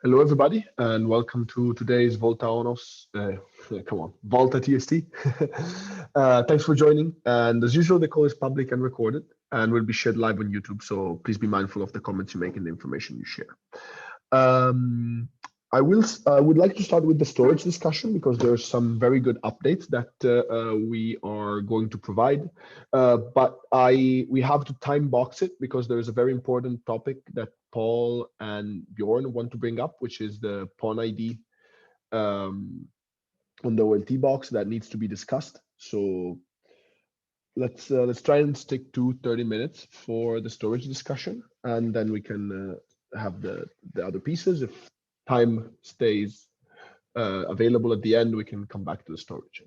Hello, everybody, and welcome to today's vOLTHA TST. Thanks for joining. And as usual, the call is public and recorded and will be shared live on YouTube. So please be mindful of the comments you make and the information you share. I would like to start with the storage discussion because there are some very good updates that we are going to provide. But we have to time box it because there is a very important topic that Paul and Bjorn want to bring up, which is the pawn ID on the OLT box that needs to be discussed. So let's try and stick to 30 minutes for the storage discussion, and then we can have the other pieces. If time stays available at the end, we can come back to the storage.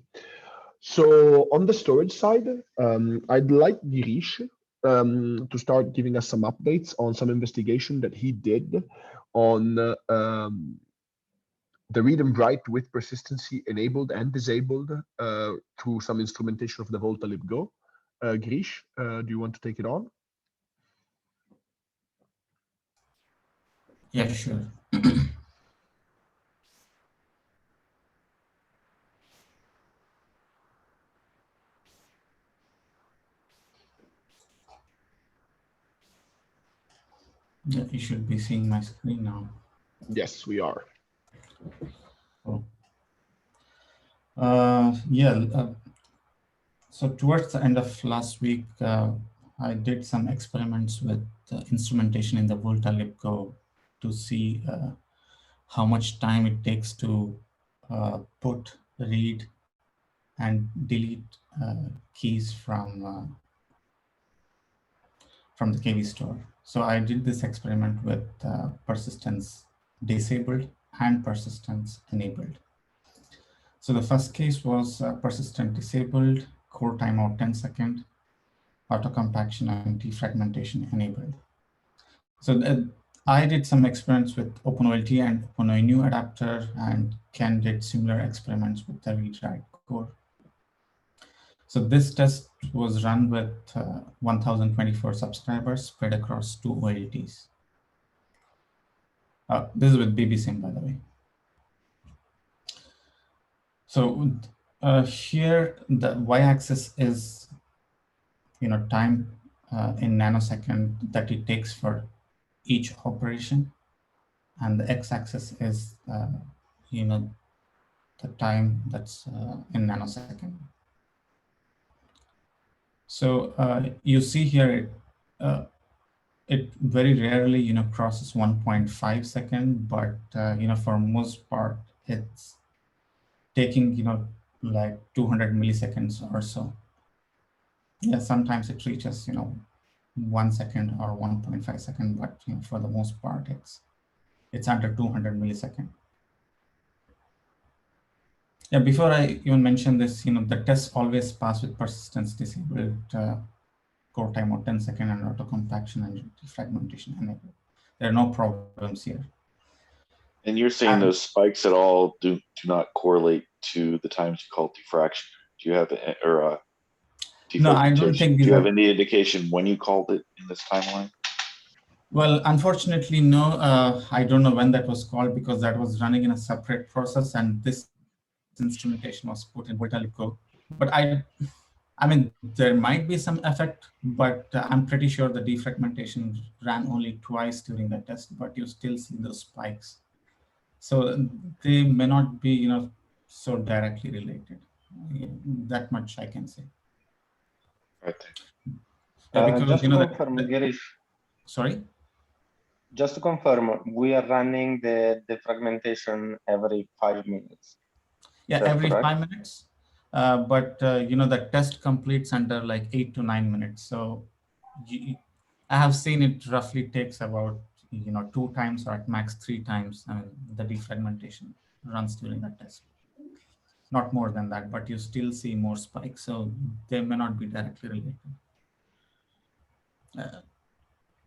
So on the storage side, I'd like Girish to start giving us some updates on some investigation that he did on the read and write with persistency enabled and disabled through some instrumentation of the vOLTHA libgo. Girish, do you want to take it on? Yeah, sure. Yeah, you should be seeing my screen now. Yes, we are. Oh. So towards the end of last week, I did some experiments with instrumentation in the vOLTHA libgo to see how much time it takes to put, read, and delete keys from the KV store. So I did this experiment with persistence disabled and persistence enabled. So the first case was persistent disabled, core timeout 10 seconds, auto compaction and defragmentation enabled. So I did some experiments with OpenVOLT and OpenVNU adapter, and Ken did similar experiments with the read-write core. So this test was run with 1,024 subscribers spread across 2 OLTs. This is with BBSIM, by the way. So here the y-axis is time in nanosecond that it takes for each operation, and the x-axis is the time that's in nanosecond. So you see here it very rarely crosses 1.5 second, but for most part it's taking like 200 milliseconds or so. Yeah, sometimes it reaches 1 second or 1.5 second, but for the most part it's under 200 millisecond. Yeah, before I even mention this, the tests always pass with persistence disabled, core timeout 10 second, and auto compaction and defragmentation enabled. There are no problems here. And you're saying those spikes at all do not correlate to the times you call diffraction? Do you have no, I don't think. Do you have any indication when you called it in this timeline? Well, unfortunately, no. I don't know when that was called because that was running in a separate process, and this instrumentation was put in vOLTHA libgo. But I mean, there might be some effect, but I'm pretty sure the defragmentation ran only twice during the test, but you still see those spikes. So they may not be, so directly related. That much I can say. Right. Because, just to confirm, Girish. Sorry? Just to confirm, we are running the fragmentation every 5 minutes. Yeah, every correct? 5 minutes. But the test completes under like 8 to 9 minutes. So I have seen it roughly takes about 2 times or at max 3 times. The defragmentation runs during the test. Not more than that, but you still see more spikes. So they may not be directly related.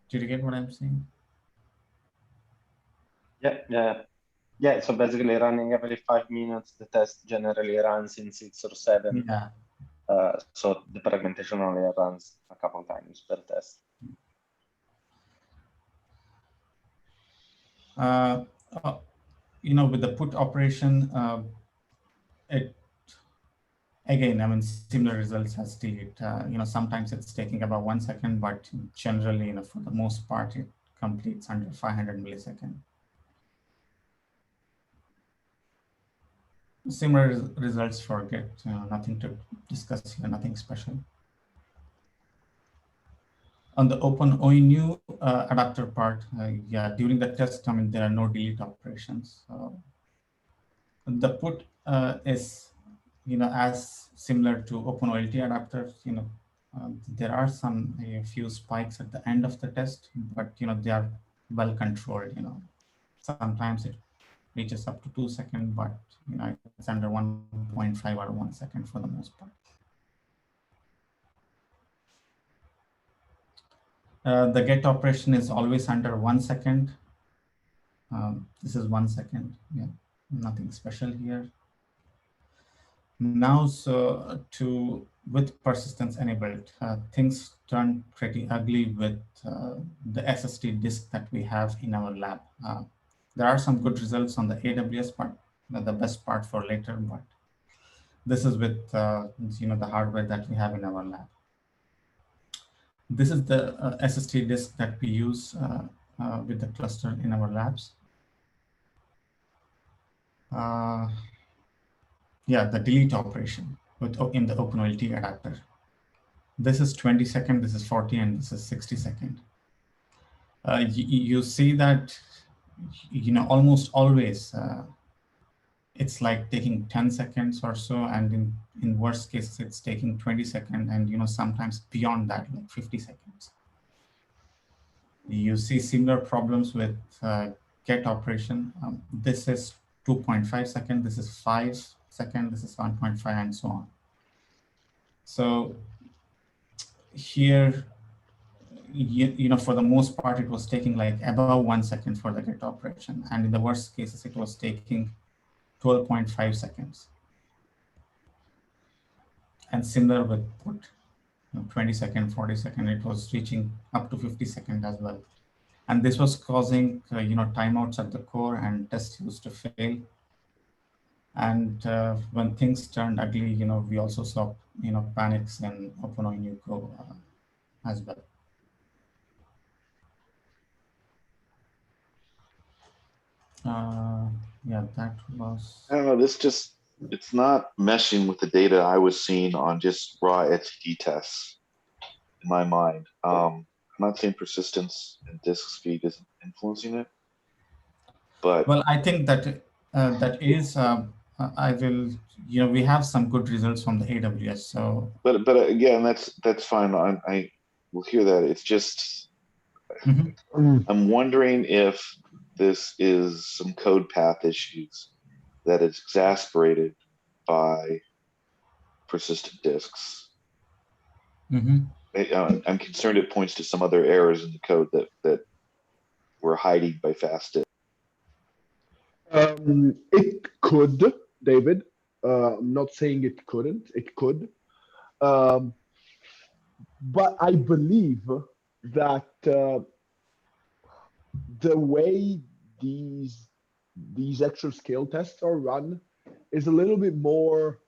Did you get what I'm saying? Yeah. So basically, running every 5 minutes, the test generally runs in 6 or 7. Yeah. So the fragmentation only runs a couple times per test. With the put operation, it again, I mean, similar results as delete. Sometimes it's taking about 1 second, but generally, for the most part, it completes under 500 milliseconds. Similar results for get, nothing to discuss here, nothing special. On the OpenONU adapter part, yeah, during the test, I mean, there are no delete operations. The put is, as similar to OpenOLT adapters. There are a few spikes at the end of the test, but they are well controlled. Sometimes it reaches up to 2 seconds, but it's under 1.5 or 1 second for the most part. The get operation is always under 1 second. This is 1 second. Yeah, nothing special here. Now, so with persistence enabled, things turn pretty ugly with the SSD disk that we have in our lab. There are some good results on the AWS part, the best part for later, but this is with the hardware that we have in our lab. This is the SSD disk that we use with the cluster in our labs. Yeah, the delete operation in the OpenOLT adapter. This is 20 seconds, this is 40, and this is 60 seconds. You see that, almost always it's like taking 10 seconds or so, and in worst cases, it's taking 20 seconds, and sometimes beyond that, like 50 seconds. You see similar problems with get operation. This is 2.5 seconds, this is 5 seconds, this is 1.5, and so on. So here, for the most part, it was taking like about 1 second for the get operation. And in the worst cases, it was taking 12.5 seconds. And similar with put, 20 seconds, 40 seconds, it was reaching up to 50 seconds as well. And this was causing, timeouts at the core, and tests used to fail. And when things turned ugly, we also saw, panics in OpenONU Go as well. Yeah, that was. I don't know. It's not meshing with the data I was seeing on just raw etcd tests in my mind. I'm not saying persistence and disk speed isn't influencing it, but well, I think that that is. I will. We have some good results from the AWS. So. But again, that's fine. I will hear that. It's just I'm wondering if this is some code path issues that is exasperated by persistent disks. I'm concerned it points to some other errors in the code that we're hiding by fast disk. It could, David. I'm not saying it couldn't. It could. But I believe that the way these actual scale tests are run is a little bit more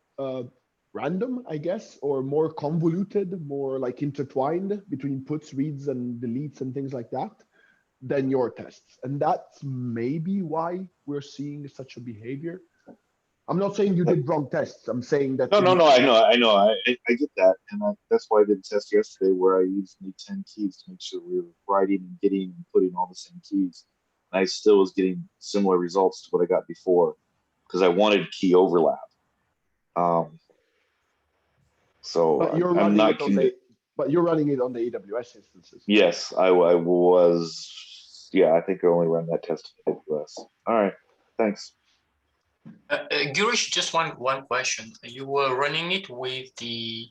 random, I guess, or more convoluted, more like intertwined between puts, reads, and deletes and things like that than your tests. And that's maybe why we're seeing such a behavior. I'm not saying you did wrong tests. I'm saying that. No. I know. I get that, and that's why I did a test yesterday where I used 10 keys to make sure we were writing and getting and putting all the same keys. And I still was getting similar results to what I got before because I wanted key overlap. So I'm not convinced. But you're running it on the AWS instances. Yes, I was. Yeah, I think I only ran that test on AWS. All right, thanks. Girish, just one question. You were running it with the.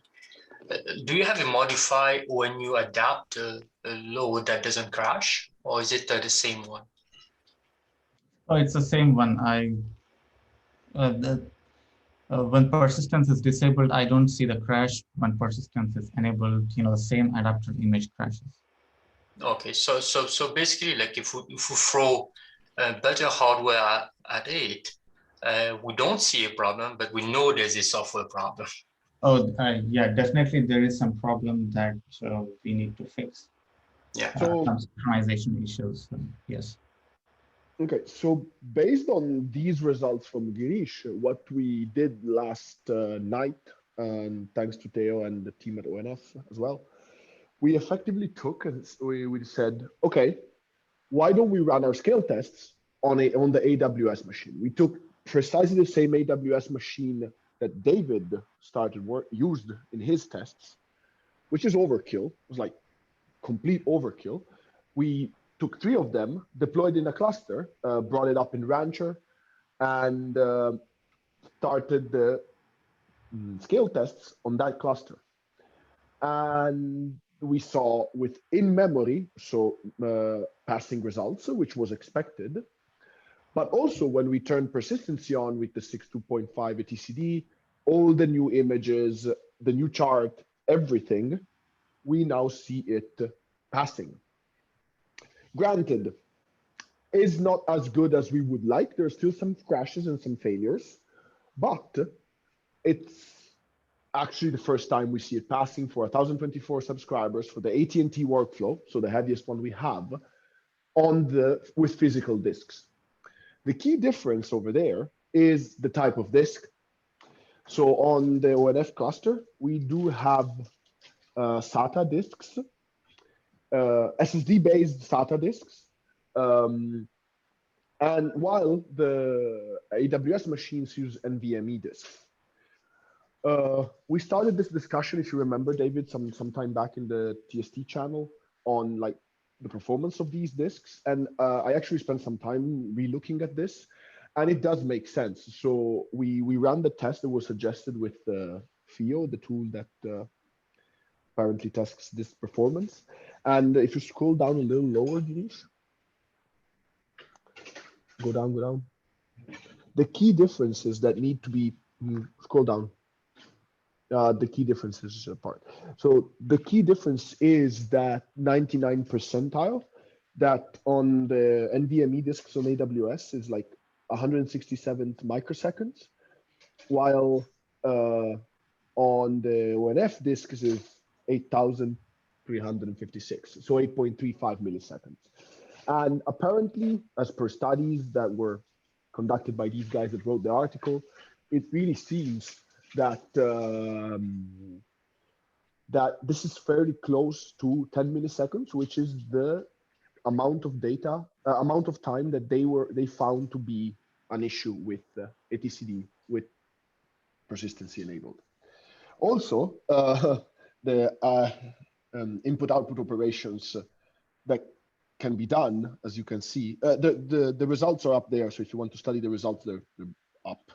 Do you have a modify when you adapt a load that doesn't crash, or is it the same one? Oh, it's the same one. When persistence is disabled, I don't see the crash. When persistence is enabled, the same adapter image crashes. Okay, so basically, like if we throw better hardware at it, we don't see a problem, but we know there's a software problem. Oh, yeah, definitely there is some problem that we need to fix. Yeah. So some synchronization issues. Yes. okay, so based on these results from Girish, what we did last night, and thanks to Theo and the team at ONF as well, we effectively took and we said, okay, why don't we run our scale tests on the AWS machine? We took precisely the same AWS machine that David used in his tests, which is overkill. It was like complete overkill. We took 3 of them, deployed in a cluster, brought it up in Rancher, and started the scale tests on that cluster. And we saw with in-memory, so passing results, which was expected. But also when we turned persistency on with the 6.2.5 TCD, all the new images, the new chart, everything, we now see it passing. Granted, is not as good as we would like. There's still some crashes and some failures, but it's actually the first time we see it passing for 1,024 subscribers for the AT&T workflow, so the heaviest one we have, with physical disks. The key difference over there is the type of disk. So on the ONF cluster, we do have SATA disks, SSD-based SATA disks. And while the AWS machines use NVMe disks. We started this discussion, if you remember, David, some time back in the TST channel on like the performance of these disks. And I actually spent some time re-looking at this, and it does make sense. So we ran the test that was suggested with FIO, the tool that apparently tests this performance. And if you scroll down a little lower, Denise, go down. The key differences that need to be, scroll down. The key differences apart. So the key difference is that 99 percentile that on the NVMe disks on AWS is like 167 microseconds, while on the ONF disks is 8,356, so 8.35 milliseconds. And apparently, as per studies that were conducted by these guys that wrote the article, it really seems that that this is fairly close to 10 milliseconds, which is the amount of data, amount of time that they found to be an issue with etcd with persistency enabled. Also, the input-output operations that can be done, as you can see, the results are up there. So if you want to study the results, they're up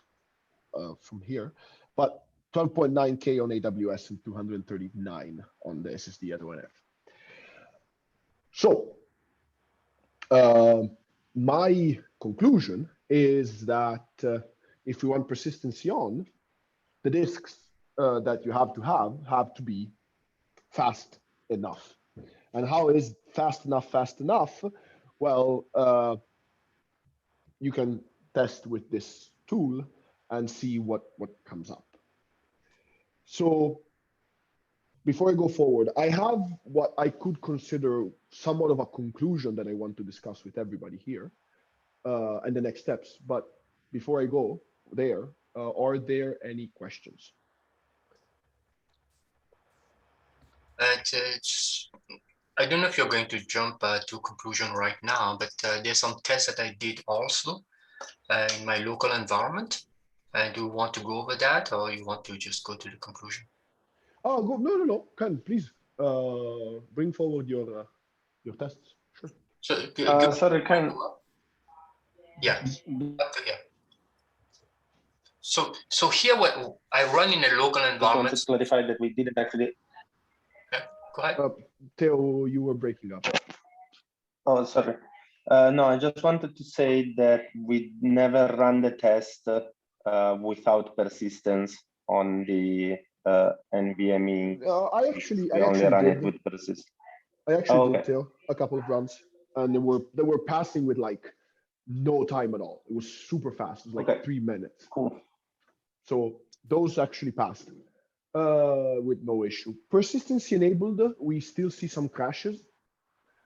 from here. But 12.9K on AWS and 239 on the SSD at ONF. So my conclusion is that if we want persistency on, the disks that you have to be fast enough. And how is fast enough? Well, you can test with this tool and see what comes up. So before I go forward, I have what I could consider somewhat of a conclusion that I want to discuss with everybody here and the next steps. But before I go there, are there any questions? I don't know if you're going to jump to conclusion right now, but there's some tests that I did also in my local environment. Do you want to go over that, or you want to just go to the conclusion? Oh, no. Ken, please bring forward your tests. Sure. So, sorry, Ken. Yeah. So here, what I run in a local environment. I just want to clarify that we didn't actually. Okay, go ahead. Theo, you were breaking up. Oh, sorry. No, I just wanted to say that we never run the test without persistence on the NVMe. I actually only run did. it with persistence. I actually did, Theo, a couple of runs, and they were passing with like no time at all. It was super fast. It was like Okay. 3 minutes. Cool. So those actually passed with no issue. Persistency enabled, we still see some crashes.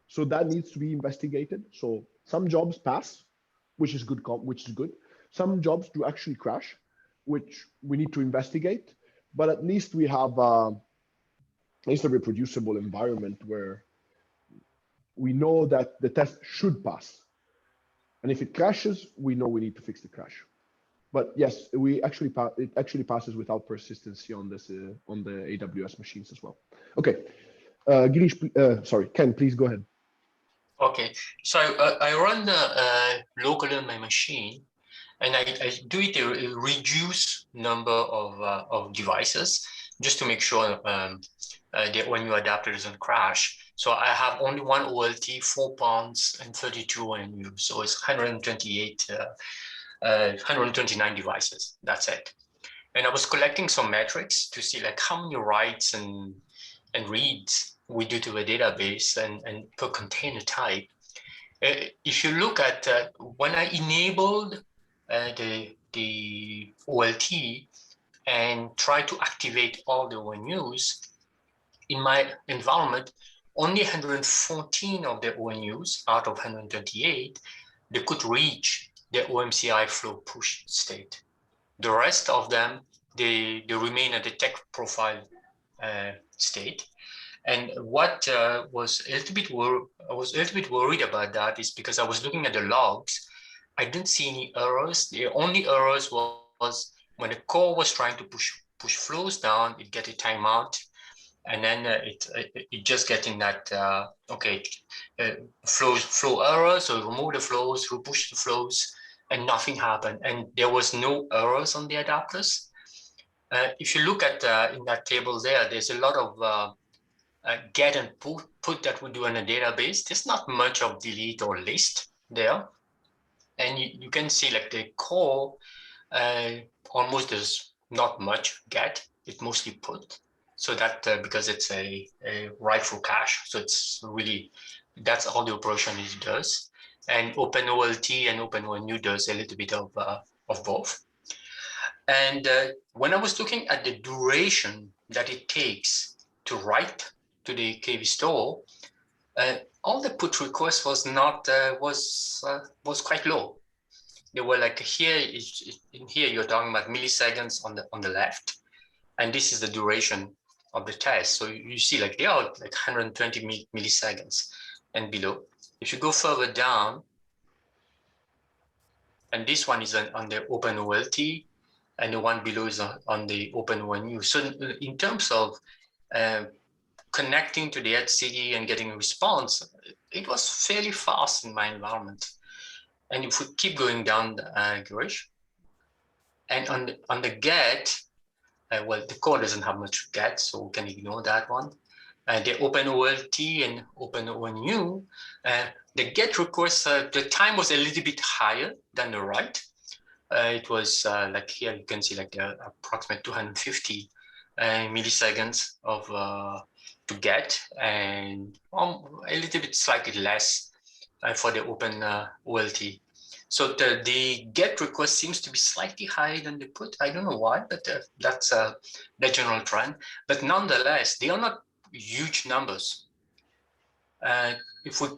So that needs to be investigated. So some jobs pass, which is good. Some jobs do actually crash, which we need to investigate. But at least we have at least a reproducible environment where we know that the test should pass. And if it crashes, we know we need to fix the crash. But yes, it actually passes without persistency on this on the AWS machines as well. Okay, Girish, sorry, Ken, please go ahead. Okay, so I run the locally on my machine, and I do it a reduced number of devices just to make sure that when your adapter doesn't crash. So I have only one OLT, 4 pounds and 32 ONU. So it's 129 devices. That's it. And I was collecting some metrics to see like how many writes and reads we do to a database and per container type. If you look at when I enabled the OLT and try to activate all the ONUs, in my environment, only 114 of the ONUs out of 128, they could reach the OMCI flow push state. The rest of them, they remain at the tech profile state. And what I was a little bit worried about that is because I was looking at the logs, I didn't see any errors. The only errors was when the core was trying to push flows down, it get a timeout, and then it just getting that flow error. So remove the flows, push the flows, and nothing happened. And there was no errors on the adapters. If you look at in that table there's a lot of get and put that we do in a database. There's not much of delete or list there. And you can see like the core, almost there's not much get, it mostly put. So that because it's a write-through cache, so it's really, that's all the operation it does. And OpenOLT and OpenONU does a little bit of both. And when I was looking at the duration that it takes to write to the KV store, all the put requests was not was quite low. They were like in here you're talking about milliseconds on the left, and this is the duration of the test. So you see like they are like 120 milliseconds and below. If you go further down, and this one is on the OpenOLT, and the one below is on the OpenONU. So in terms of connecting to the etcd and getting a response, it was fairly fast in my environment. And if we keep going down, Girish, and on the get, well, the core doesn't have much get, so we can ignore that one. The OpenOLT and OpenONU, the get request, the time was a little bit higher than the write. It was like here you can see like approximately 250 milliseconds of to get, and a little bit slightly less for the OpenOLT. So the get request seems to be slightly higher than the put. I don't know why, but that's the general trend. But nonetheless, they are not huge numbers. If we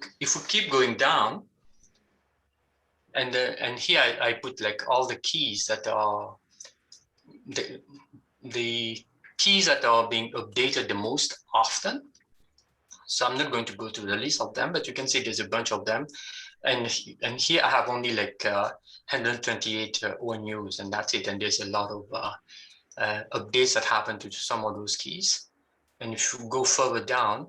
keep going down, and here I put like all the keys that are the keys that are being updated the most often. So I'm not going to go to the list of them, but you can see there's a bunch of them. And here I have only like 128 ONUs, and that's it. And there's a lot of updates that happen to some of those keys. And if you go further down,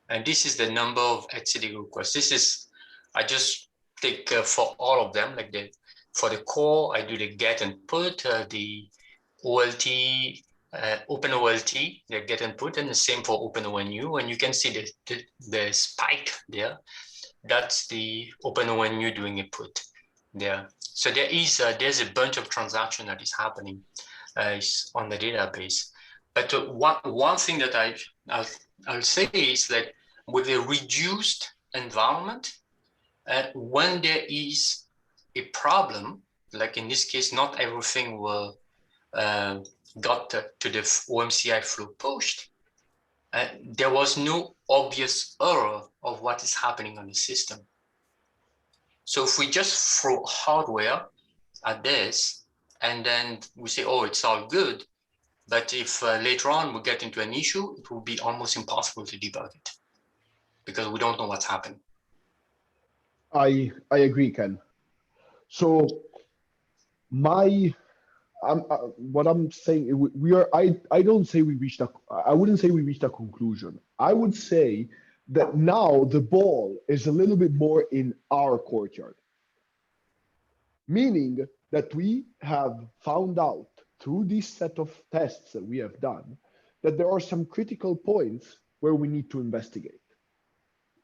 and this is the number of etcd requests. This is, I just take for all of them, like for the core, I do the get and put, the OLT, OpenOLT, the get and put, and the same for OpenONU. And you can see the spike there. That's the OpenONU doing a put there. So there's a bunch of transactions that is happening on the database. But one thing that I'll say is that with a reduced environment, when there is a problem, like in this case, not everything will got to the OMCI flow pushed. There was no obvious error of what is happening on the system. So if we just throw hardware at this, and then we say, oh, it's all good, but if later on we get into an issue, it will be almost impossible to debug it because we don't know what's happened. I agree, Ken. So what I'm saying, I don't say we reached I wouldn't say we reached a conclusion. I would say that now the ball is a little bit more in our courtyard, meaning that we have found out through this set of tests that we have done that there are some critical points where we need to investigate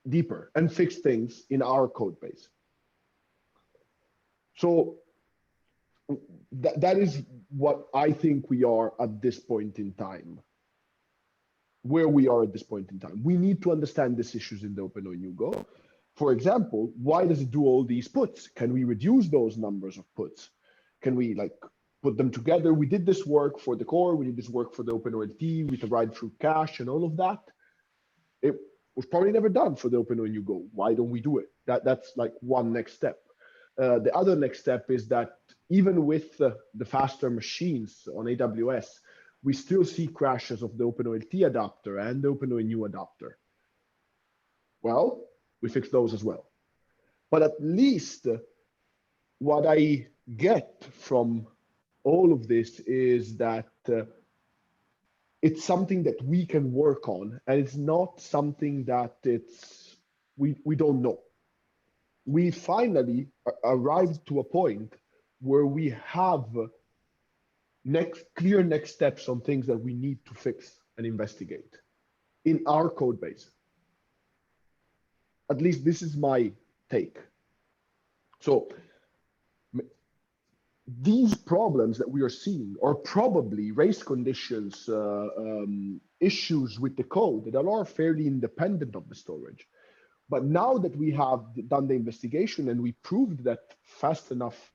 deeper and fix things in our code base. So that is what I think we are at this point in time. Where we are at this point in time, we need to understand these issues in the OpenONUGO. For example, why does it do all these puts? Can we reduce those numbers of puts? Can we like put them together? We did this work for the core, we did this work for the OpenOLT with the ride-through cache and all of that. It was probably never done for the OpenONUGO. Why don't we do it? That's like one next step. The other next step is that even with the faster machines on AWS, we still see crashes of the OpenOLT adapter and the OpenONU adapter. Well, we fix those as well. But at least what I get from all of this is that it's something that we can work on, and it's not something that we don't know. We finally arrived to a point where we have clear next steps on things that we need to fix and investigate in our code base. At least this is my take. So these problems that we are seeing are probably race conditions, issues with the code that are fairly independent of the storage. But now that we have done the investigation and we proved that fast enough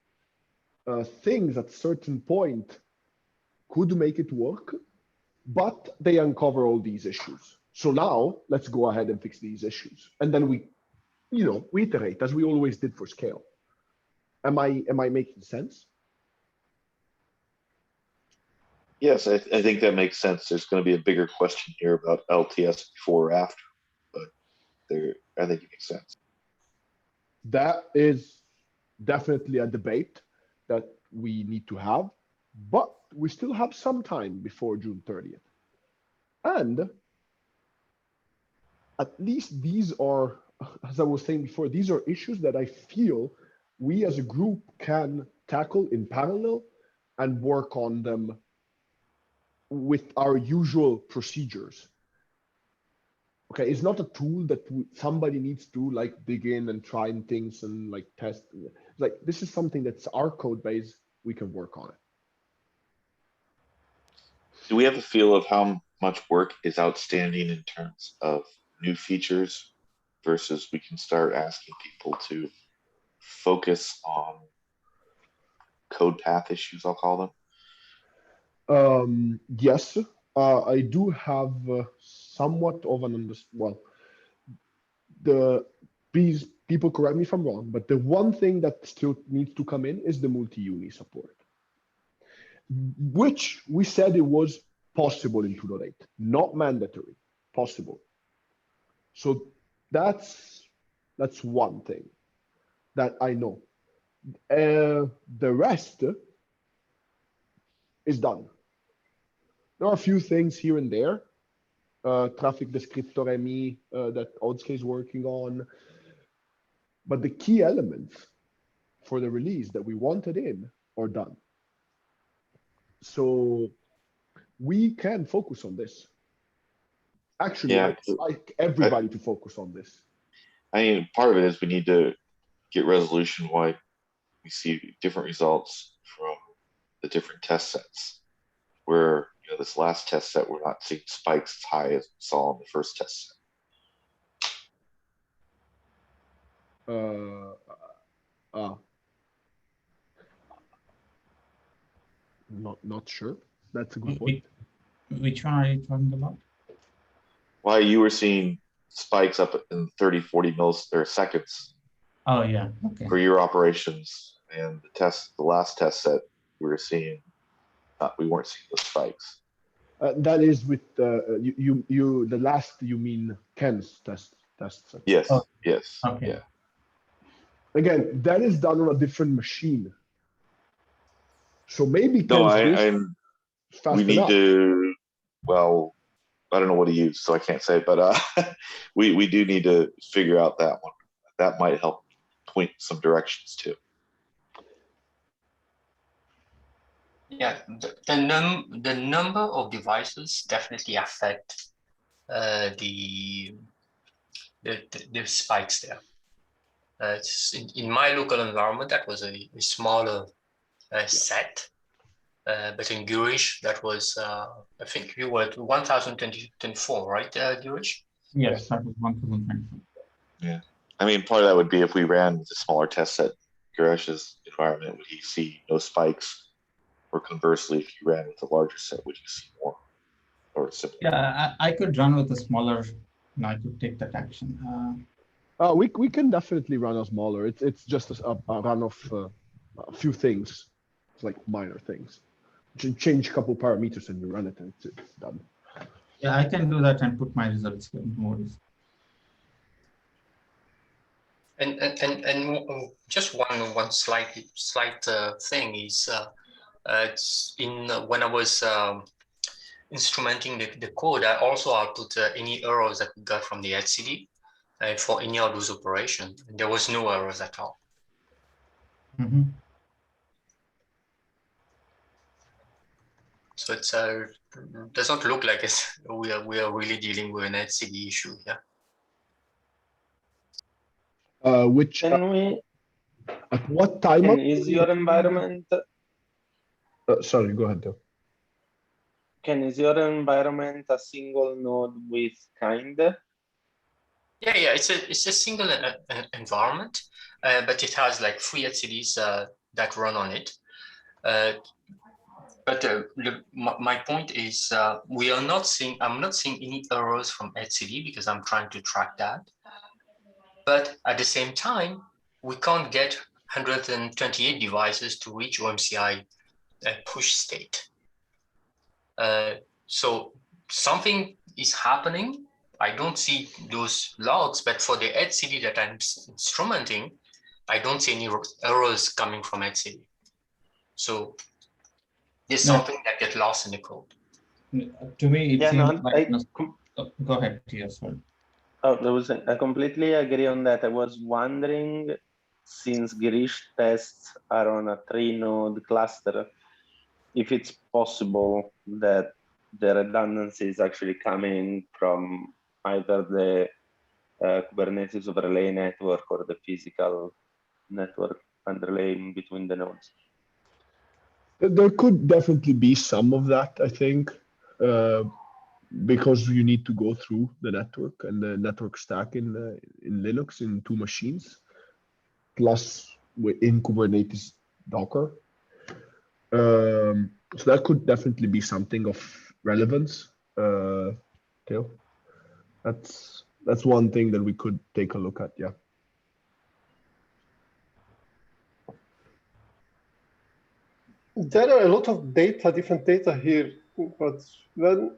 things at a certain point could make it work, but they uncover all these issues. So now let's go ahead and fix these issues. And then we iterate as we always did for scale. Am I making sense? Yes, I think that makes sense. There's going to be a bigger question here about LTS before or after, but I think it makes sense. That is definitely a debate that we need to have, but we still have some time before June 30th. And at least these are, as I was saying before, these are issues that I feel we as a group can tackle in parallel and work on them with our usual procedures. Okay, it's not a tool that somebody needs to like dig in and try things and like test. Like this is something that's our code base. We can work on it. Do we have a feel of how much work is outstanding in terms of new features versus we can start asking people to focus on code path issues, I'll call them? Yes, I do have somewhat of an understanding. Well, please, people correct me if I'm wrong, but the one thing that still needs to come in is the multi-uni support, which we said it was possible in 2.8, not mandatory, possible. So that's one thing that I know. The rest is done. There are a few things here and there. Traffic descriptor ME that Odske is working on. But the key elements for the release that we wanted in are done. So we can focus on this. Actually, Yeah, I'd like everybody to focus on this. I mean, part of it is we need to get resolution why we see different results from the different test sets. Where this last test set, we're not seeing spikes as high as we saw in the first test set. not sure. That's a good point. Which one are you talking about? Why you were seeing spikes up in 30, 40 milliseconds Oh yeah, okay. for your operations, and the last test set we were seeing, we weren't seeing those spikes. That is with the last, you mean Ken's test set. Yes, Oh, yes, okay. yeah. Again, that is done on a different machine. So maybe No, Ken's fast we need enough. to, well, I don't know what he used, so I can't say, but we do need to figure out that one. That might help point some directions too. Yeah, the number of devices definitely affect the spikes there. In my local environment, that was a smaller set, but in Girish, that was I think you were at 1024, right, Girish? Yes, that was 1024. Yeah, I mean, part of that would be if we ran with a smaller test set, Giresh's environment, would he see no spikes? Or conversely, if you ran with a larger set, would you see more or similar? Yeah, I could run with a smaller, I could take that action. We can definitely run a smaller. It's just a run of a few things. It's like minor things. Change a couple parameters and you run it and it's done. Yeah, I can do that and put my results here. No worries. And just one slight thing is it's in when I was instrumenting the code, I also output any errors that we got from the HCD for any of those operations. There was no errors at all. Mm-hmm. So it doesn't look like we are really dealing with an HCD issue here. At what time? Is your environment? Sorry, go ahead, Dale. Is your environment a single node with kind? Yeah, it's a single environment, but it has like 3 HCDs that run on it. But my point is, I'm not seeing any errors from HCD because I'm trying to track that. But at the same time, we can't get 128 devices to reach OMCI push state. So something is happening. I don't see those logs, but for the HCD that I'm instrumenting, I don't see any errors coming from HCD. So there's something that gets lost in the code. To me, it seems like... Go ahead, yes, sorry. I completely agree on that. I was wondering, since Girish tests are on a 3-node cluster, if it's possible that the redundancy is actually coming from either the Kubernetes overlay network or the physical network underlaying between the nodes. There could definitely be some of that, I think, because you need to go through the network and the network stack in Linux in 2 machines, plus in Kubernetes Docker. So that could definitely be something of relevance. Theo, that's one thing that we could take a look at. Yeah. There are a lot of different data here, but when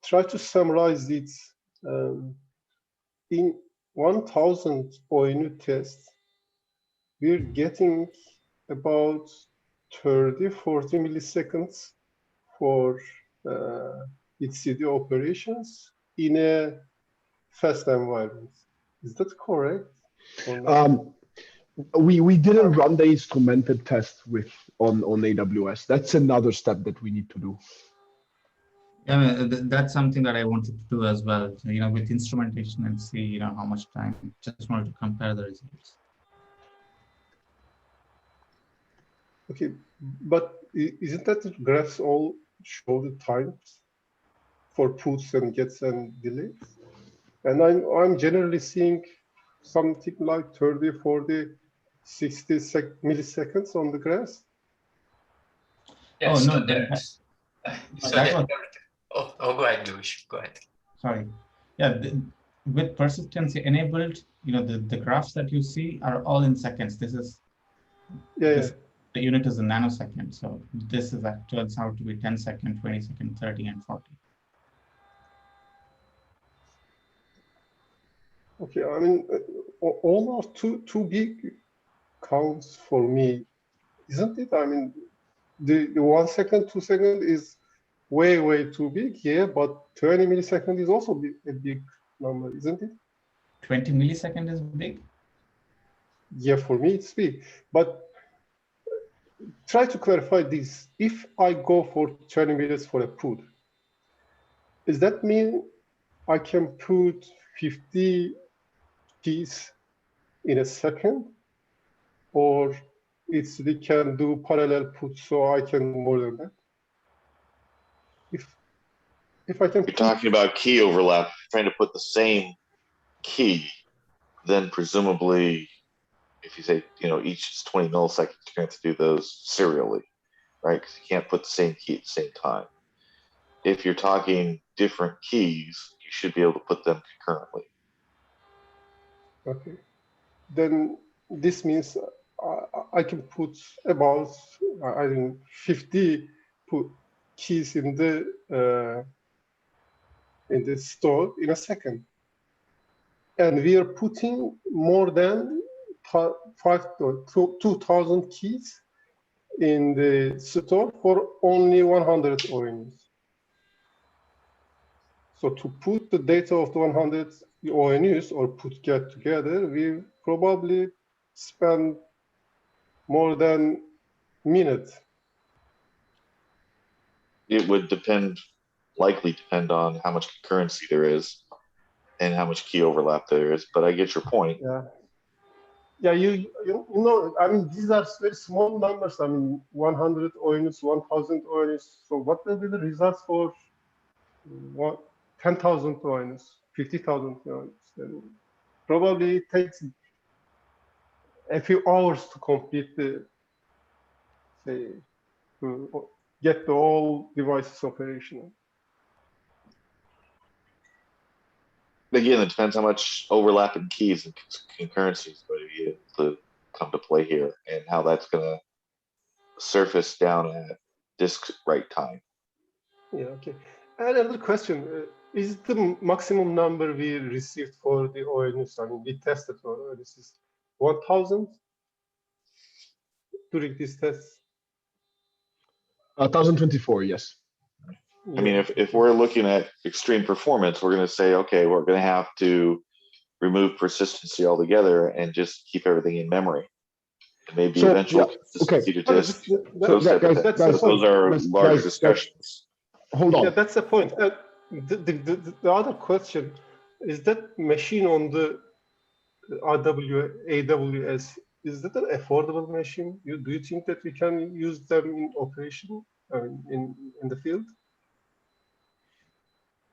try to summarize it, in 1000 ONU tests, we're getting about 30-40 milliseconds for HCD operations in a fast environment. Is that correct? We didn't run the instrumented test on AWS. That's another step that we need to do. Yeah, that's something that I wanted to do as well. With instrumentation and see, how much time. Just wanted to compare the results. Okay, but isn't that the graphs all show the times for puts and gets and delays? And I'm generally seeing something like 30, 40, 60 milliseconds on the graphs. Yeah, Oh, so no, that's so that that, was, go ahead, Girish. Go ahead. sorry. Yeah, with persistency enabled, the graphs that you see are all in seconds. Yeah. The unit is a nanosecond. So this is that turns out to be 10 second, 20 second, 30, and 40. Okay, I mean, almost too big counts for me, isn't it? I mean, the 1 second, 2 second is way too big, yeah, but 20 milliseconds is also a big number, isn't it? 20 millisecond is big? Yeah, for me it's big, but try to clarify this. If I go for 20 minutes for a put, does that mean I can put 50 keys in a second, or we can do parallel put, so I can more than that? If I can You're talking about key overlap, trying to put the same key, then presumably, if you say, each is 20 milliseconds, you're going to have to do those serially, right? Because you can't put the same key at the same time. If you're talking different keys, you should be able to put them concurrently. Okay, then this means I can put about, I think, 50 keys in the store in a second, and we are putting more than 2,000 keys in the store for only 100 ONUs. So to put the data of the 100 ONUs or get together, we probably spend more than a minute. It would likely depend on how much concurrency there is and how much key overlap there is, but I get your point. Yeah, you know, I mean, these are very small numbers. I mean, 100 ONUs, 1,000 ONUs. So what will be the results for 10,000 ONUs, 50,000 ONUs? And probably it takes a few hours to complete to get the whole devices operational. Again, it depends how much overlapping keys and concurrency is going to be able to come to play here, and how that's going to surface down at disk write time. Yeah, okay. And another question, is the maximum number we received for the ONUs, I mean, we tested for this is 1,000 during this test? 1,024, yes. I mean, if we're looking at extreme performance, we're going to say, okay, we're going to have to remove persistency altogether and just keep everything in memory. And maybe eventual consistency to disk. Those are larger discussions. Hold on. Yeah, that's the point. The other question is that machine on the AWS, is that an affordable machine? Do you think that we can use them in operation, in the field?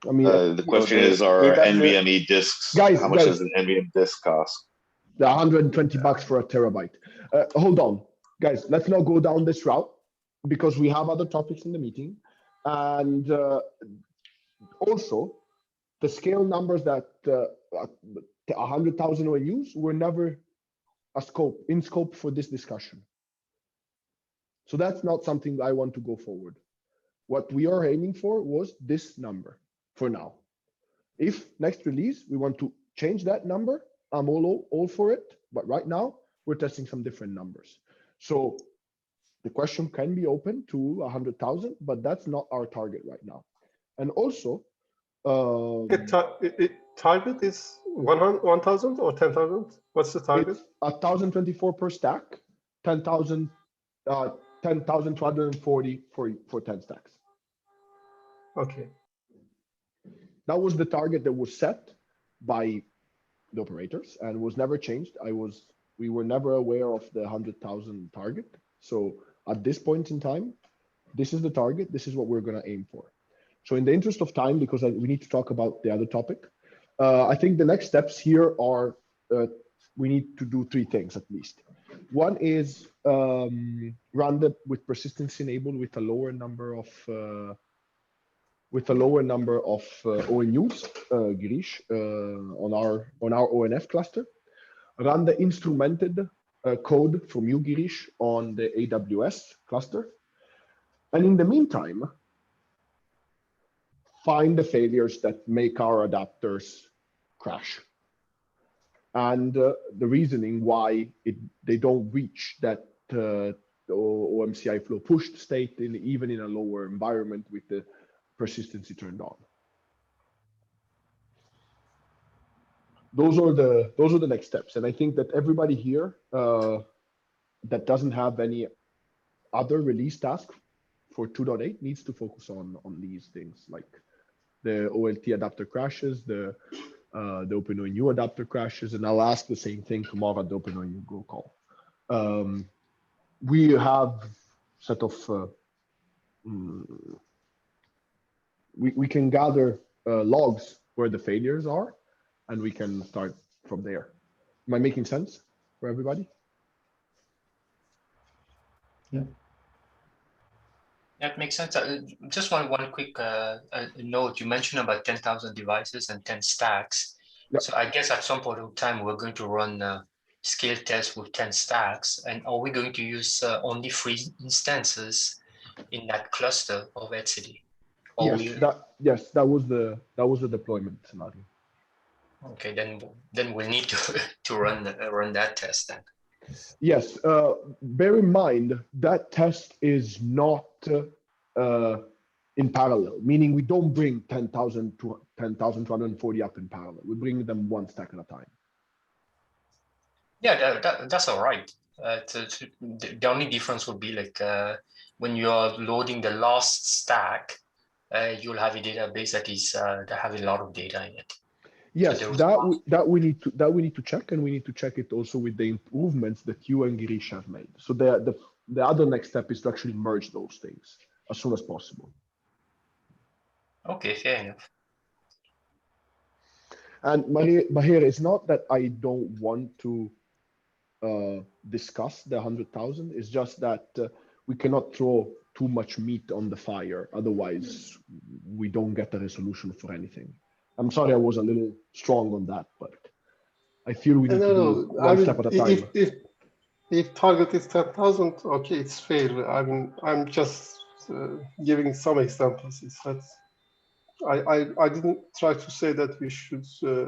I mean, the question is, are NVMe disks, how much does an NVMe disk cost? The $120 for a terabyte. Hold on, guys, let's not go down this route because we have other topics in the meeting. And also, the scale numbers that 100,000 ONUs were never in scope for this discussion. So that's not something I want to go forward. What we are aiming for was this number for now. If next release we want to change that number, I'm all for it. But right now we're testing some different numbers. So the question can be open to 100,000, but that's not our target right now. And also, target is 1,000 or 10,000? What's the target? It's 1,024 per stack, 10,240 for 10 stacks. Okay. That was the target that was set by the operators and was never changed. We were never aware of the 100,000 target. So at this point in time, this is the target. This is what we're going to aim for. So in the interest of time, because we need to talk about the other topic, I think the next steps here are we need to do three things at least. One is run with persistence enabled with a lower number of ONUs, Girish, on our ONF cluster. Run the instrumented code from you, Girish, on the AWS cluster. And in the meantime, find the failures that make our adapters crash. And the reasoning why they don't reach that OMCI flow pushed state even in a lower environment with the persistency turned on. Those are the next steps. And I think that everybody here that doesn't have any other release task for 2.8 needs to focus on these things, like the OLT adapter crashes, the OpenONU adapter crashes, and I'll ask the same thing tomorrow at the OpenONU Go call. We have set of we can gather logs where the failures are, and we can start from there. Am I making sense for everybody? Yeah. That makes sense. Just one quick note. You mentioned about 10,000 devices and 10 stacks. Yep. So I guess at some point in time, we're going to run scale tests with 10 stacks. And are we going to use only 3 instances in that cluster of etcd? Yes, that was the deployment scenario. Okay, then we need to run that test then. Yes, bear in mind that test is not in parallel, meaning we don't bring 10,240 up in parallel. We bring them one stack at a time. Yeah, that's all right. The only difference would be like when you are loading the last stack, you'll have a database that have a lot of data in it. Yes, so that we need to check, and we need to check it also with the improvements that you and Girish have made. So the other next step is to actually merge those things as soon as possible. Okay, fair enough. And Mahir, it's not that I don't want to discuss the 100,000. It's just that we cannot throw too much meat on the fire. Otherwise, we don't get a resolution for anything. I'm sorry I was a little strong on that, but I feel we need to do one step at a time. If target is 10,000, okay, it's fair. I'm just giving some examples. It's that I didn't try to say that we should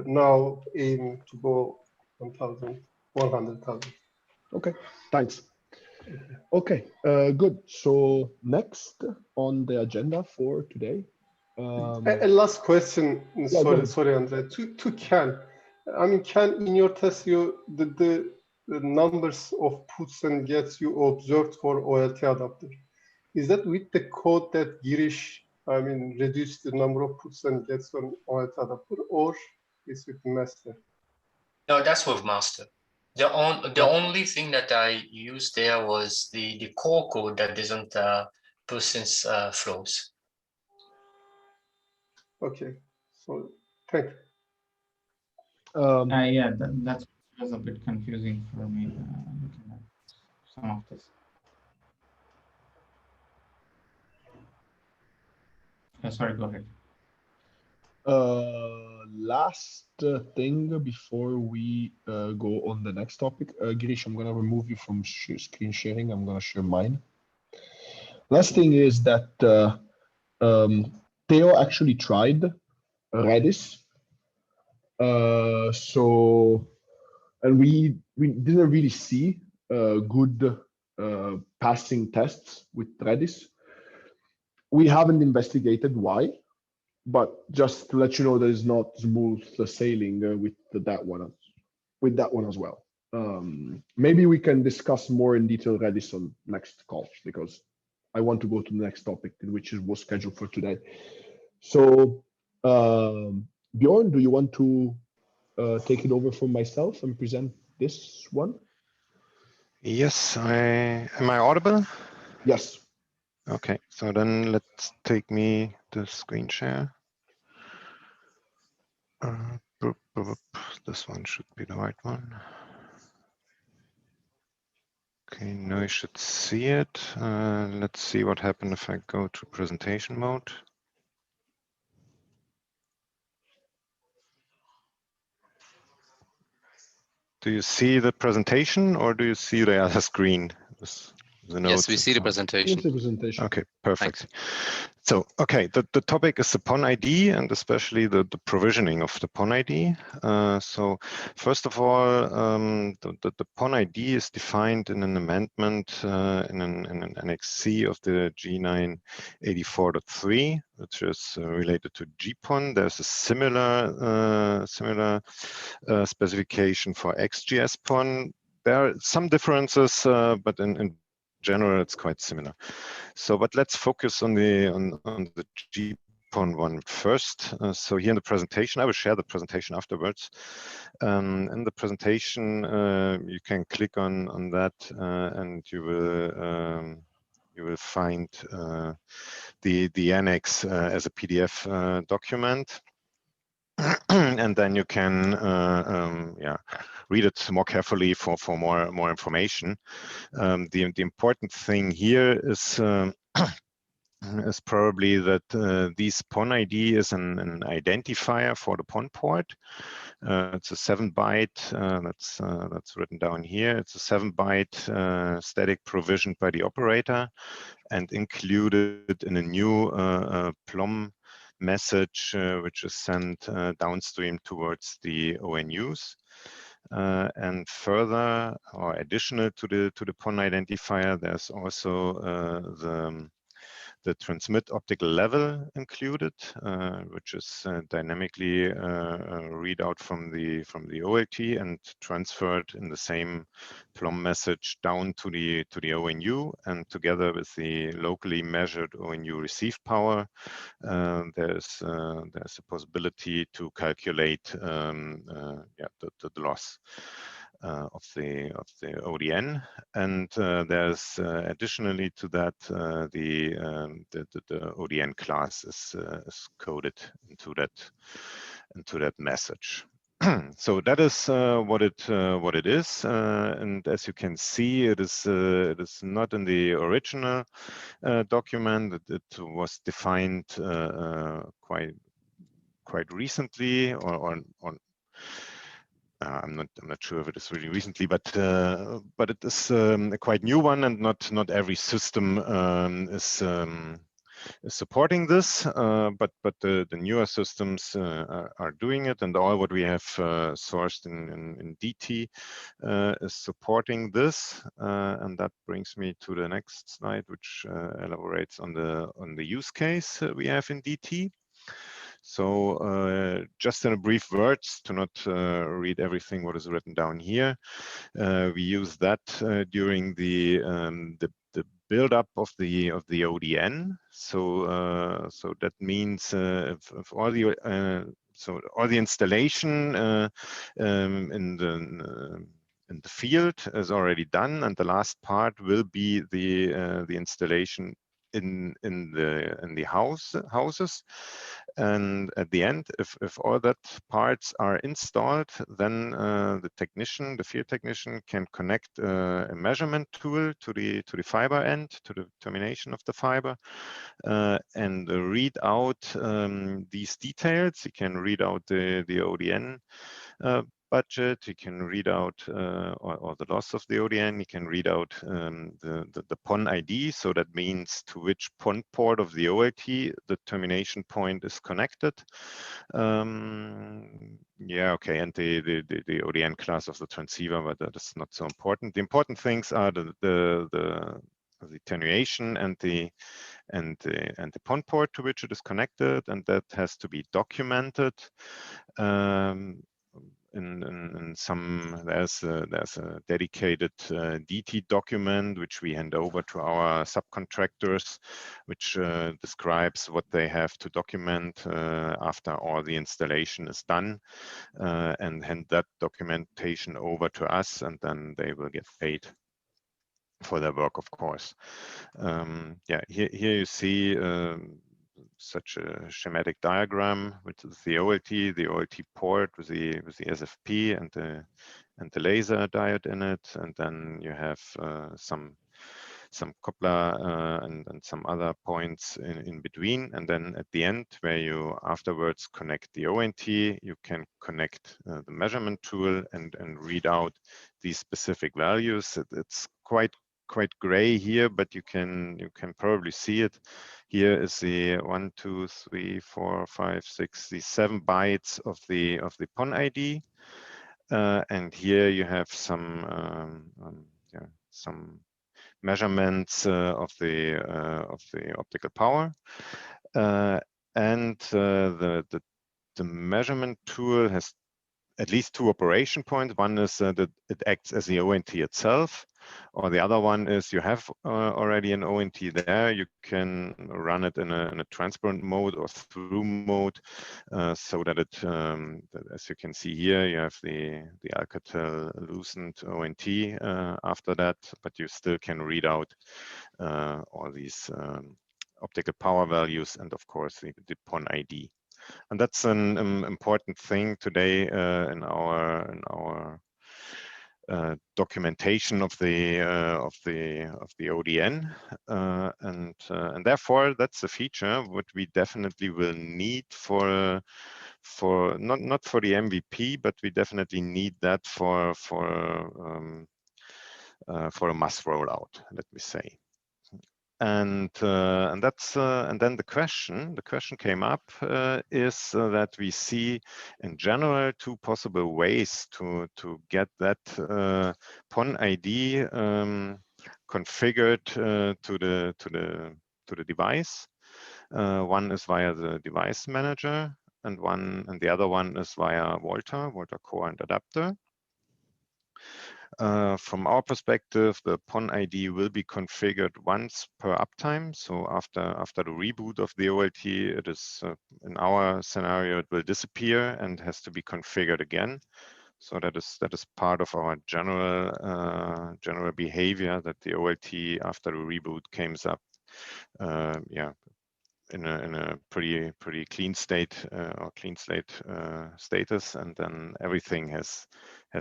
now aim to go 1,000, 100,000. Okay, thanks. Okay, good. So next on the agenda for today. A last question. Sorry, Andre. To Ken. I mean, Ken, in your test, the numbers of puts and gets you observed for OLT adapter. Is that with the code that Girish, reduced the number of puts and gets on OLT adapter, or is with master? No, that's with master. The only thing that I used there was the core code that doesn't persist flows. Okay, so thank you. Yeah, that was a bit confusing for me looking at some of this. Sorry, go ahead. Last thing before we go on the next topic, Girish, I'm going to remove you from screen sharing. I'm going to share mine. Last thing is that Theo actually tried Redis. And we didn't really see good passing tests with Redis. We haven't investigated why, but just to let you know, there is not smooth sailing with that one as well. Maybe we can discuss more in detail Redis on next call, because I want to go to the next topic, which was scheduled for today. So Bjorn, do you want to take it over from myself and present this one? Yes, am I audible? Yes. Okay, so then let's take me the screen share. This one should be the right one. Okay, now you should see it. Let's see what happens if I go to presentation mode. Do you see the presentation or do you see the other screen? The Yes, we notes see the and so on? presentation. Here's the presentation. Okay, perfect. Thanks. So, okay, the topic is the PON ID and especially the provisioning of the PON ID. So first of all, the PON ID is defined in an amendment in an Annex C of the G984.3, which is related to GPON. There's a similar specification for XGS PON. There are some differences, but in general, it's quite similar. So, but let's focus on the GPON one first. So here in the presentation, I will share the presentation afterwards. In the presentation, you can click on that, and you will find the annex as a PDF document. And then you can read it more carefully for more information. The important thing here is probably that this PON ID is an identifier for the PON port. It's a 7-byte. That's written down here. It's a 7-byte static provisioned by the operator and included in a new PLOM message, which is sent downstream towards the ONUs. And further or additional to the PON identifier, there's also the transmit optical level included, which is dynamically read out from the OLT and transferred in the same PLOM message down to the ONU, and together with the locally measured ONU receive power, there's a possibility to calculate the loss of the ODN, and there's additionally to that the ODN class is coded into that message. So that is what it is, and as you can see, it is not in the original document. It was defined quite recently, or I'm not sure if it is really recently, but it is a quite new one, and not every system is supporting this, but the newer systems are doing it, and all what we have sourced in DT is supporting this, and that brings me to the next slide, which elaborates on the use case we have in DT. So just in a brief words, to not read everything what is written down here, we use that during the build-up of the ODN. So so that means if all the all the installation in the field is already done, and the last part will be the installation in the houses, and at the end, if all that parts are installed, then the field technician can connect a measurement tool to the fiber end, to the termination of the fiber, and read out these details. You can read out the ODN budget, you can read out or the loss of the ODN, you can read out the PON ID, so that means to which PON port of the OLT the termination point is connected. Yeah, okay, and the ODN class of the transceiver, but that is not so important. The important things are the attenuation and the PON port to which it is connected, and that has to be documented. In some, there's a dedicated DT document which we hand over to our subcontractors, which describes what they have to document after all the installation is done, and hand that documentation over to us, and then they will get paid for their work, of course. Yeah, here you see such a schematic diagram with the OLT port with the SFP and the laser diode in it, and then you have some coupler and some other points in between, and then at the end where you afterwards connect the ONT, you can connect the measurement tool and read out these specific values. It's quite gray here, but you can probably see it. Here is the 1, 2, 3, 4, 5, 6, the 7 bytes of the PON ID, and here you have some measurements of the optical power, and the measurement tool has at least 2 operation points. One is that it acts as the ONT itself, or the other one is you have already an ONT there. You can run it in a transparent mode or through mode, so that it, as you can see here, you have the Alcatel Lucent ONT after that, but you still can read out all these optical power values and of course the PON ID. And that's an important thing today in our documentation of the ODN, and therefore that's a feature what we definitely will need for not for the MVP, but we definitely need that for a mass rollout, let me say. And that's and then the question came up is that we see in general 2 possible ways to get that PON ID configured to the device. One is via the device manager, and the other one is via vOLTHA core and adapter. From our perspective, the PON ID will be configured once per uptime. So after the reboot of the OLT, it is in our scenario it will disappear and has to be configured again. So that is part of our general behavior, that the OLT after the reboot comes up, in a pretty clean state or clean slate status, and then everything has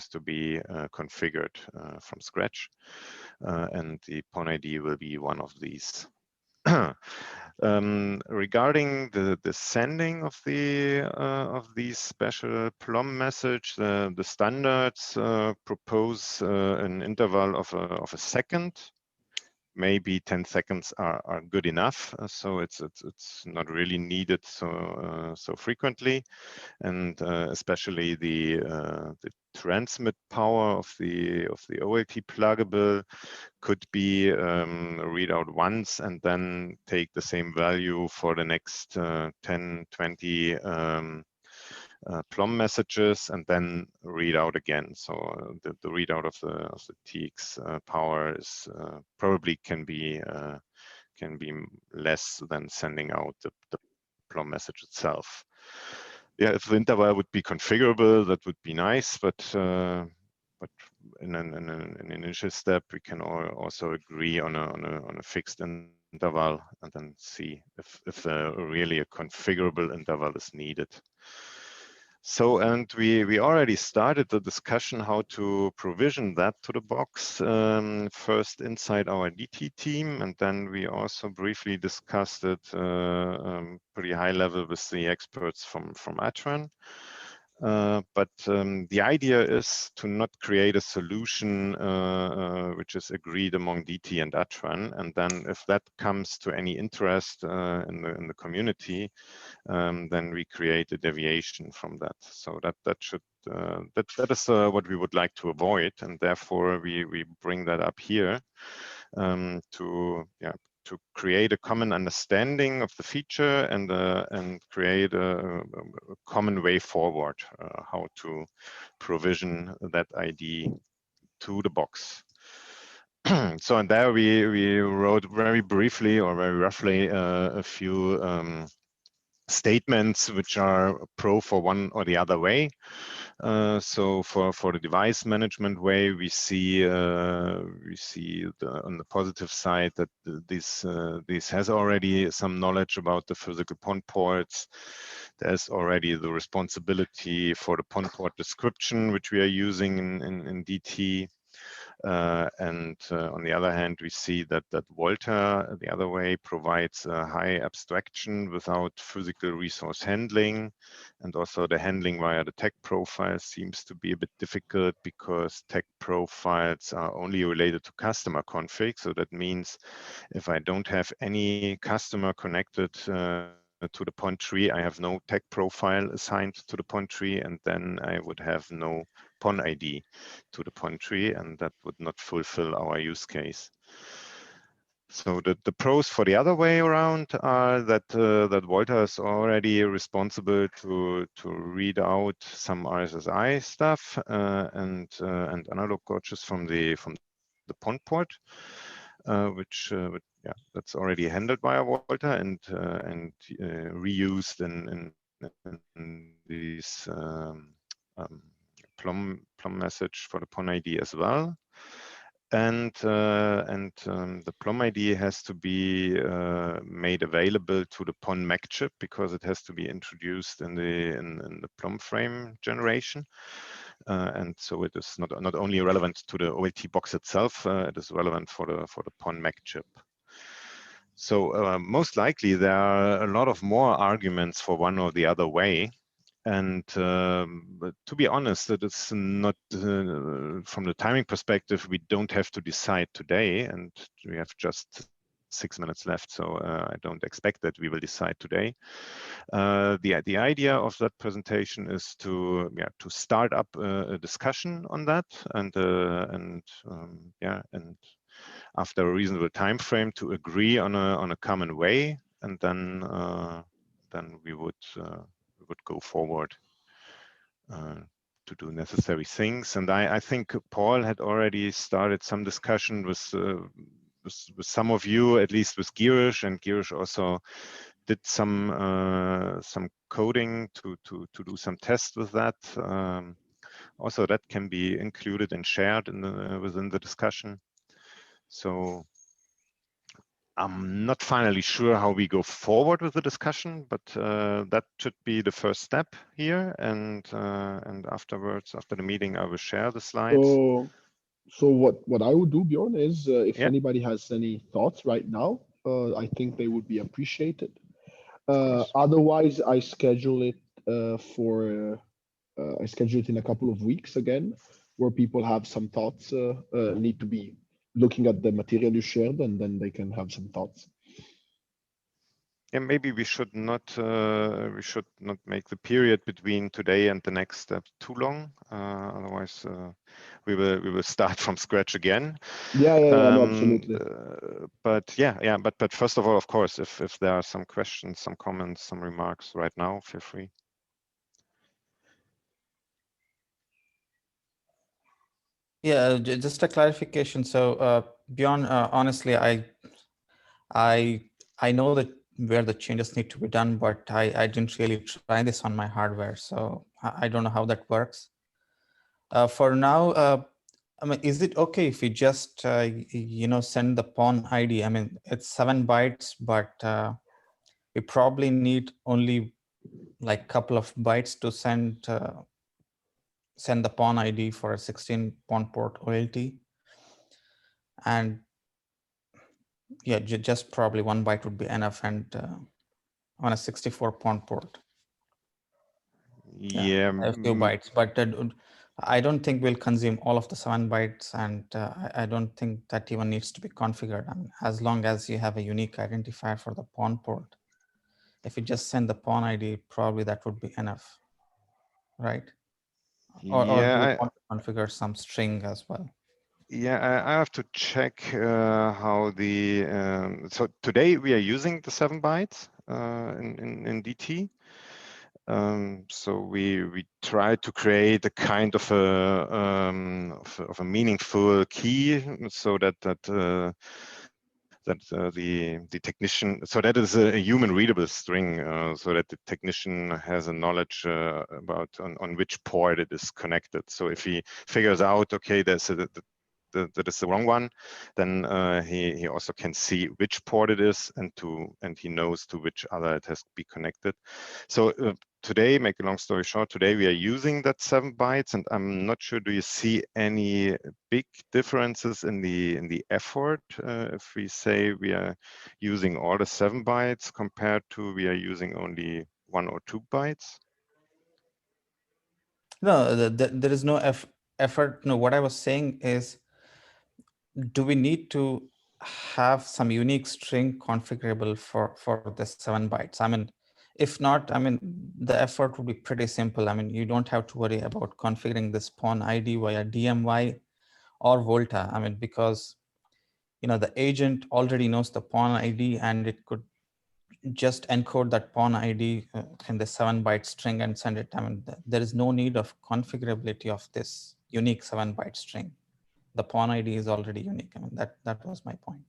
to be configured from scratch, and the PON ID will be one of these. Regarding the sending of these special PLOM message, the standards propose an interval of a second. Maybe 10 seconds are good enough, so it's not really needed so frequently, and especially the transmit power of the OLT pluggable could be read out once and then take the same value for the next 10, 20 PLOM messages and then read out again. So the readout of the TX power is probably can be less than sending out the PLOM message itself. Yeah, if the interval would be configurable, that would be nice, but in an initial step, we can also agree on a fixed interval and then see if really a configurable interval is needed. So, and we already started the discussion how to provision that to the box, first inside our DT team, and then we also briefly discussed it pretty high level with the experts from ATRAN. But the idea is to not create a solution which is agreed among DT and ATRAN, and then if that comes to any interest in the community, then we create a deviation from that. So that is what we would like to avoid, and therefore we bring that up here to create a common understanding of the feature and create a common way forward how to provision that ID to the box. So, and there we wrote very briefly or very roughly a few statements which are pro for one or the other way. So for the device management way, we see on the positive side that this has already some knowledge about the physical PON ports. There's already the responsibility for the PON port description, which we are using in DT. And on the other hand, we see that vOLTHA, the other way, provides a high abstraction without physical resource handling. And also the handling via the tag profile seems to be a bit difficult because tag profiles are only related to customer config. So that means if I don't have any customer connected to the PON tree, I have no tag profile assigned to the PON tree, and then I would have no PON ID to the PON tree, and that would not fulfill our use case. So the pros for the other way around are that that vOLTHA is already responsible to read out some RSSI stuff and analog gauges from the PON port, which yeah, that's already handled by vOLTHA and reused in these plum message for the PON ID as well. And the plum ID has to be made available to the PON Mac chip because it has to be introduced in the plum frame generation. And so it is not only relevant to the OLT box itself, it is relevant for the PON Mac chip. So most likely there are a lot of more arguments for one or the other way. And but to be honest, it is not from the timing perspective, we don't have to decide today, and we have just 6 minutes left, so I don't expect that we will decide today. The idea of that presentation is to start up a discussion on that, and after a reasonable time frame to agree on a common way, and then we would go forward to do necessary things. And I think Paul had already started some discussion with some of you, at least with Girish, and Girish also did some coding to do some tests with that. Also, that can be included and shared within the discussion. So I'm not finally sure how we go forward with the discussion, but that should be the first step here. And afterwards, after the meeting, I will share the slides. So what I would do, Bjorn, is if anybody has any thoughts right now, I think they would be appreciated. Otherwise, I schedule it I schedule it in a couple of weeks again, where people have some thoughts, need to be looking at the material you shared, and then they can have some thoughts. Yeah, maybe we should not make the period between today and the next step too long. Otherwise, we will start from scratch again. Yeah, no, absolutely. But first of all, of course, if there are some questions, some comments, some remarks right now, feel free. Yeah, just a clarification. So Bjorn, honestly, I know that where the changes need to be done, but I didn't really try this on my hardware, so I don't know how that works. For now, I mean, is it okay if we just send the PON ID? I mean, it's 7 bytes, but we probably need only like a couple of bytes to send the PON ID for a 16 PON port OLT. And yeah, just probably 1 byte would be enough, and on a 64 PON port. Yeah, a few bytes, but I don't think we'll consume all of the 7 bytes, and I don't think that even needs to be configured. I mean, as long as you have a unique identifier for the PON port, if you just send the PON ID, probably that would be enough, right? Or do you want to configure some string as well? Yeah, I have to check how the so today we are using the 7 bytes in DT. So we try to create a kind of a meaningful key so that that the technician, so that is a human readable string, so that the technician has a knowledge about on which port it is connected. So if he figures out, okay, that is the wrong one, then he also can see which port it is, and he knows to which other it has to be connected. So today, make a long story short, today we are using that 7 bytes, and I'm not sure, do you see any big differences in the effort if we say we are using all the 7 bytes compared to we are using only 1 or 2 bytes? No, there is no effort. No, what I was saying is, do we need to have some unique string configurable for the 7 bytes? I mean, if not, I mean, the effort would be pretty simple. I mean, you don't have to worry about configuring this pawn ID via DMY or vOLTHA. I mean, because the agent already knows the pawn ID, and it could just encode that pawn ID in the 7 byte string and send it. I mean, there is no need of configurability of this unique 7 byte string. The pawn ID is already unique. I mean, that was my point.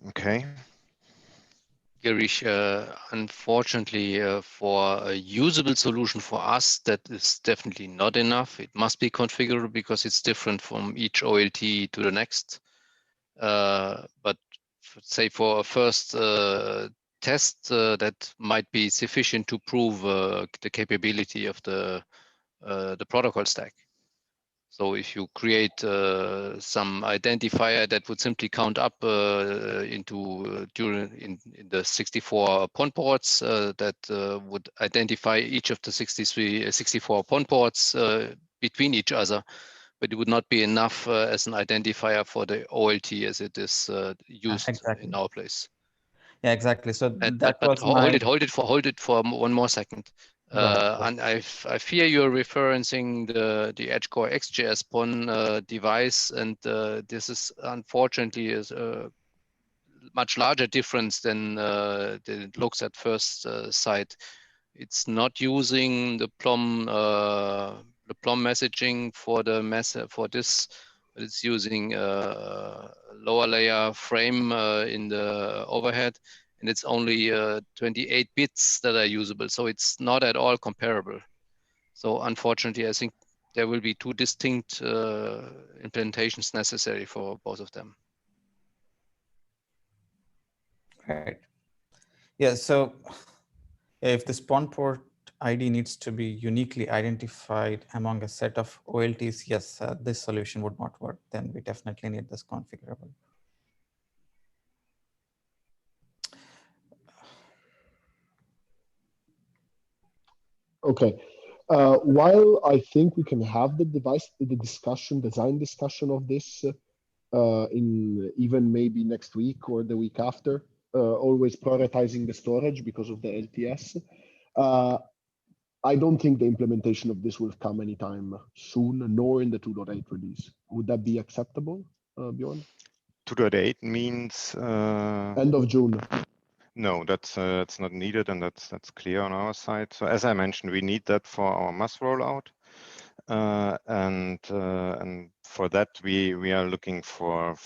Okay. Girish, unfortunately, for a usable solution for us, that is definitely not enough. It must be configurable because it's different from each OLT to the next. But say for a first test, that might be sufficient to prove the capability of the protocol stack. So if you create some identifier that would simply count up in the 64 PON ports that would identify each of the 64 PON ports between each other, but it would not be enough as an identifier for the OLT as it is used Exactly. in our place. Yeah, exactly. So But hold it for one more second. And I fear you're referencing the EdgeCore XJS PON device, and this is unfortunately a much larger difference than it looks at first sight. It's not using the Plum messaging for this, but it's using a lower layer frame in the overhead, and it's only 28 bits that are usable. So it's not at all comparable. So unfortunately, I think there will be 2 distinct implementations necessary for both of them. Right. Yeah, so if this PON port ID needs to be uniquely identified among a set of OLTs, yes, this solution would not work. Then we definitely need this configurable. Okay. While I think we can have the design discussion of this in even maybe next week or the week after, always prioritizing the storage because of the LTS. I don't think the implementation of this will come anytime soon, nor in the 2.8 release. Would that be acceptable, Bjorn? 2.8 means end of June. No, that's not needed, and that's clear on our side. So as I mentioned, we need that for our mass rollout, and for that we are looking for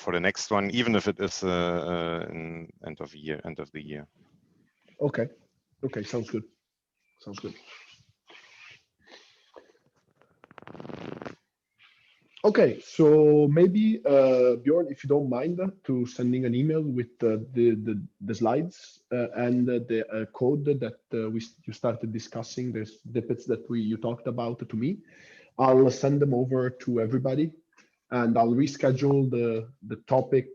the next one, even if it is in end of the year. Okay. Okay, sounds good. Sounds good. Okay, so maybe Bjorn, if you don't mind, to sending an email with the slides and the code that you started discussing, the snippets that you talked about to me. I'll send them over to everybody, and I'll reschedule the topic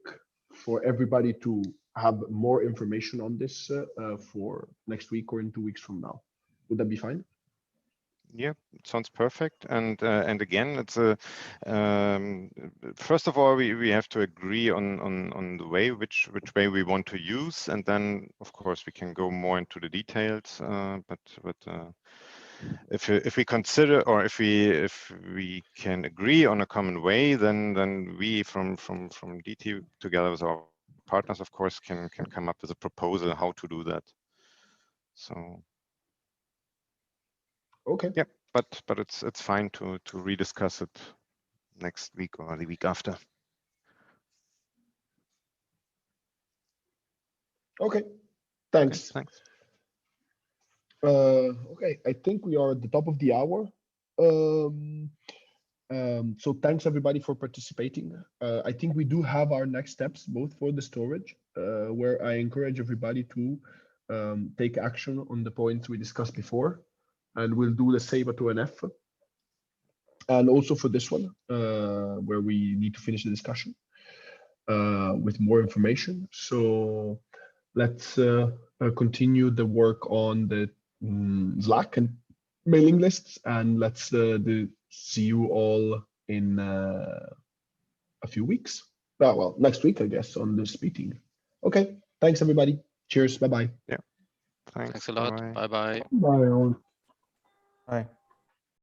for everybody to have more information on this for next week or in 2 weeks from now. Would that be fine? Yeah, it sounds perfect. And again, it's a first of all, we have to agree on the way which way we want to use, and then of course we can go more into the details. But if we consider, or if we can agree on a common way, then we from DT together with our partners, of course, can come up with a proposal how to do that. So. Okay. Yeah, but it's fine to rediscuss it next week or the week after. Okay, thanks. Thanks. Okay, I think we are at the top of the hour. So thanks everybody for participating. I think we do have our next steps, both for the storage, where I encourage everybody to take action on the points we discussed before, and we'll do the same at ONF. And also for this one, where we need to finish the discussion with more information. So let's continue the work on the Slack and mailing lists, and let's see you all in a few weeks. Well, next week, I guess, on this meeting. Okay, thanks everybody. Cheers. Bye-bye. Yeah. Thanks a lot. Bye. Bye bye. Bye all. Bye.